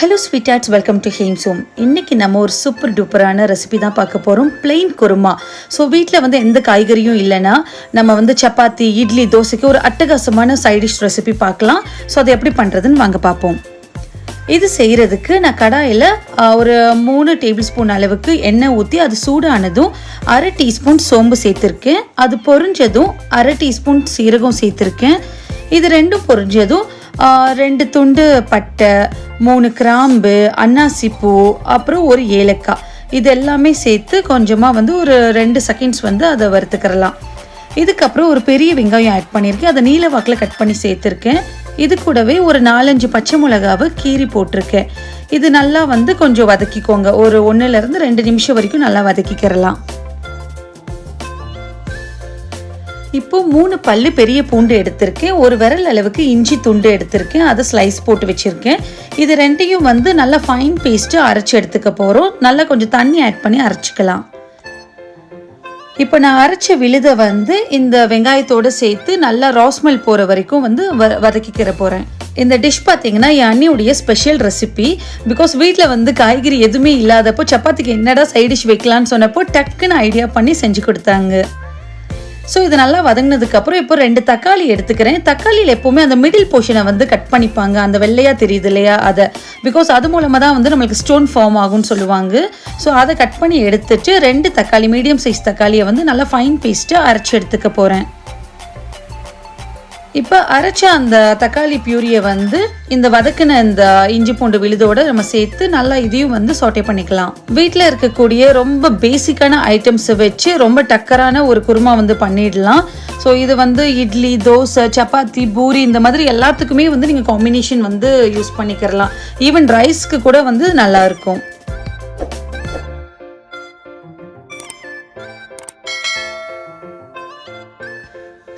Hello sweethearts, welcome to Hames Home. இன்னைக்கு நம்ம ஒரு சூப்பர் டூப்பரான ரெசிபி தான் பார்க்க போறோம். plain kurma. ஸோ வீட்டில் வந்து எந்த காய்கறியும் இல்லைன்னா நம்ம வந்து சப்பாத்தி, இட்லி, தோசைக்கு ஒரு அட்டகாசமான சைட் டிஷ் ரெசிபி பார்க்கலாம். ஸோ அதை எப்படி பண்ணுறதுன்னு வாங்க பார்ப்போம். இது செய்கிறதுக்கு நான் கடாயில் ஒரு 3 டேபிள் ஸ்பூன் அளவுக்கு எண்ணெய் ஊற்றி அது சூடானதும் 1/2 டீஸ்பூன் சோம்பு சேர்த்துருக்கேன். அது பொரிஞ்சதும் 1/2 டீஸ்பூன் சீரகம் சேர்த்துருக்கேன். இது ரெண்டும் பொரிஞ்சதும் 2 துண்டு பட்டை, 3 கிராம்பு, அன்னாசிப்பூ, அப்புறம் ஒரு ஏலக்காய், இது எல்லாமே சேர்த்து கொஞ்சமாக வந்து ஒரு 2 செகண்ட்ஸ் வந்து அதை வறுத்துக்கிறலாம். இதுக்கப்புறம் ஒரு பெரிய வெங்காயம் ஆட் பண்ணியிருக்கேன். அதை நீல வாக்கில் கட் பண்ணி சேர்த்துருக்கேன். இது கூடவே ஒரு 4-5 பச்சை மிளகாவை கீறி போட்டிருக்கேன். இது நல்லா வந்து கொஞ்சம் வதக்கிக்கோங்க. ஒரு 1-2 நிமிஷம் வரைக்கும் நல்லா வதக்கிக்கிறலாம். இப்போ 3 பல்லு பெரிய பூண்டு எடுத்திருக்கேன். ஒரு விரல் அளவுக்கு இஞ்சி துண்டு எடுத்திருக்கேன். அதை ஸ்லைஸ் போட்டு வச்சுருக்கேன். இது ரெண்டையும் வந்து நல்லா ஃபைன் பேஸ்ட்டு அரைச்சி எடுத்துக்க போகிறோம். நல்லா கொஞ்சம் தண்ணி ஆட் பண்ணி அரைச்சிக்கலாம். இப்போ நான் அரைச்ச விழுதை வந்து இந்த வெங்காயத்தோடு சேர்த்து நல்லா ராஸ்மெல் போகிற வரைக்கும் வந்து வதக்கிக்கிற போகிறேன். இந்த டிஷ் பார்த்தீங்கன்னா என் அண்ணியுடைய ஸ்பெஷல் ரெசிபி. பிகாஸ் வீட்டில் வந்து காய்கறி எதுவுமே இல்லாதப்போ சப்பாத்திக்கு என்னடா சைட் டிஷ் வைக்கலான்னு சொன்னப்போ டக்குன்னு ஐடியா பண்ணி செஞ்சு கொடுத்தாங்க. ஸோ இது நல்லா வதங்கினதுக்கப்புறம் இப்போ 2 தக்காளி எடுத்துக்கிறேன். தக்காளியில் எப்போவுமே அந்த மிடில் போர்ஷனை வந்து கட் பண்ணிப்பாங்க. அந்த வெள்ளையாக தெரியுது இல்லையா, அதை பிகாஸ் அது மூலமாக தான் வந்து நம்மளுக்கு ஸ்டோன் ஃபார்ம் ஆகும்னு சொல்லுவாங்க. ஸோ அதை கட் பண்ணி எடுத்துட்டு 2 தக்காளி, மீடியம் சைஸ் தக்காளியை வந்து நல்லா ஃபைன் பேஸ்ட்டு அரைச்சி எடுத்துக்க போகிறேன். இப்போ அரைச்ச அந்த தக்காளி பியூரியை வந்து இந்த வதக்கின இந்த இஞ்சி பூண்டு விழுதோடு நம்ம சேர்த்து நல்லா இதையும் வந்து சாட்டே பண்ணிக்கலாம். வீட்டில் இருக்கக்கூடிய ரொம்ப பேசிக்கான ஐட்டம்ஸை வச்சு ரொம்ப டக்கரான ஒரு குருமா வந்து பண்ணிடலாம். ஸோ இது வந்து இட்லி, தோசை, சப்பாத்தி, பூரி இந்த மாதிரி எல்லாத்துக்குமே வந்து நீங்கள் காம்பினேஷன் வந்து யூஸ் பண்ணிக்கிறலாம். ஈவன் ரைஸ்க்கு கூட வந்து நல்லாயிருக்கும்.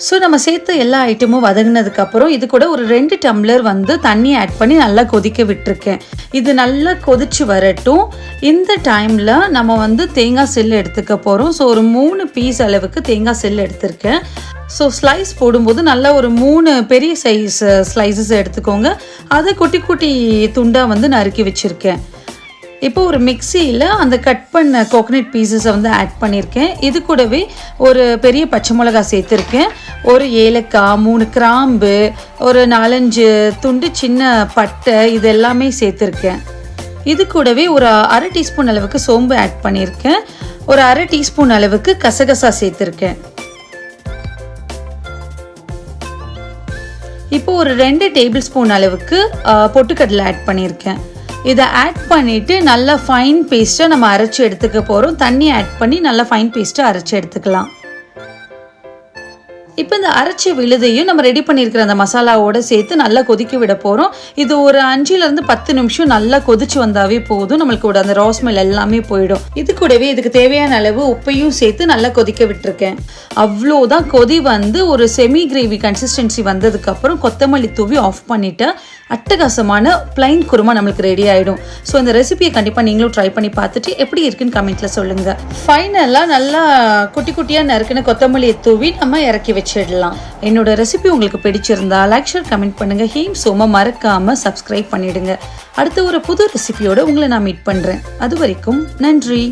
ஸோ நம்ம சேர்த்து எல்லா ஐட்டமும் வதங்கினதுக்கப்புறம் இது கூட ஒரு 2 டம்ளர் வந்து தண்ணி ஆட் பண்ணி நல்லா கொதிக்க விட்டுருக்கேன். இது நல்லா கொதிச்சு வரட்டும். இந்த டைமில் நம்ம வந்து தேங்காய் செல் எடுத்துக்க போகிறோம். ஸோ ஒரு 3 பீஸ் அளவுக்கு தேங்காய் செல் எடுத்திருக்கேன். ஸோ ஸ்லைஸ் போடும்போது நல்லா ஒரு 3 பெரிய சைஸ் ஸ்லைசஸ் எடுத்துக்கோங்க. அதை குட்டி குட்டி துண்டாக வந்து நறுக்கி வச்சுருக்கேன். இப்போ ஒரு மிக்சியில் அந்த கட் பண்ண கோகனட் பீசஸை வந்து ஆட் பண்ணியிருக்கேன். இது கூடவே ஒரு பெரிய பச்சை மிளகாய் சேர்த்துருக்கேன். ஒரு ஏலக்காய், 3 கிராம்பு, ஒரு 4-5 துண்டு சின்ன பட்டை, இது எல்லாமே சேர்த்துருக்கேன். இது கூடவே ஒரு 1/2 டீஸ்பூன் அளவுக்கு சோம்பு ஆட் பண்ணியிருக்கேன். ஒரு 1/2 டீஸ்பூன் அளவுக்கு கசகசா சேர்த்துருக்கேன். இப்போ ஒரு 2 டேபிள் ஸ்பூன் அளவுக்கு பொட்டுக்கடலை ஆட் பண்ணியிருக்கேன். இதை ஆட் பண்ணிவிட்டு நல்லா ஃபைன் பேஸ்ட்டாக நம்ம அரைச்சி எடுத்துக்க போகிறோம். தண்ணி ஆட் பண்ணி நல்லா ஃபைன் பேஸ்ட்டாக அரைச்சி எடுத்துக்கலாம். இப்போ இந்த அரைச்சி விழுதையும் நம்ம ரெடி பண்ணியிருக்கிற அந்த மசாலாவோடு சேர்த்து நல்லா கொதிக்க விட போகிறோம். இது ஒரு 5-10 நிமிஷம் நல்லா கொதிச்சு வந்தாவே போதும். நம்மளுக்கு கூட அந்த ராஸ்மெல் எல்லாமே போயிடும். இது கூடவே இதுக்கு தேவையான அளவு உப்பையும் சேர்த்து நல்லா கொதிக்க விட்டுருக்கேன். அவ்வளோதான். கொதி வந்து ஒரு செமி கிரேவி கன்சிஸ்டன்சி வந்ததுக்கப்புறம் கொத்தமல்லி தூவி ஆஃப் பண்ணிவிட்டு அட்டகாசமான பிளைன் குருமா நம்மளுக்கு ரெடி ஆகிடும். ஸோ இந்த ரெசிபியை கண்டிப்பாக நீங்களும் ட்ரை பண்ணி பார்த்துட்டு எப்படி இருக்குன்னு கமெண்ட்டில் சொல்லுங்கள். ஃபைனலாக நல்லா குட்டி குட்டியாக நறுக்கின கொத்தமல்லியை தூவி நம்ம இறக்கி வச்சிடலாம். என்னோட ரெசிபி உங்களுக்கு பிடிச்சிருந்தா லைக், ஷேர், கமெண்ட் பண்ணுங்கள். ஹேம்ஸ் ஹோமை மறக்காமல் சப்ஸ்கிரைப் பண்ணிவிடுங்க. அடுத்த ஒரு புது ரெசிபியோடு உங்களை நான் மீட் பண்ணுறேன். அது வரைக்கும் நன்றி.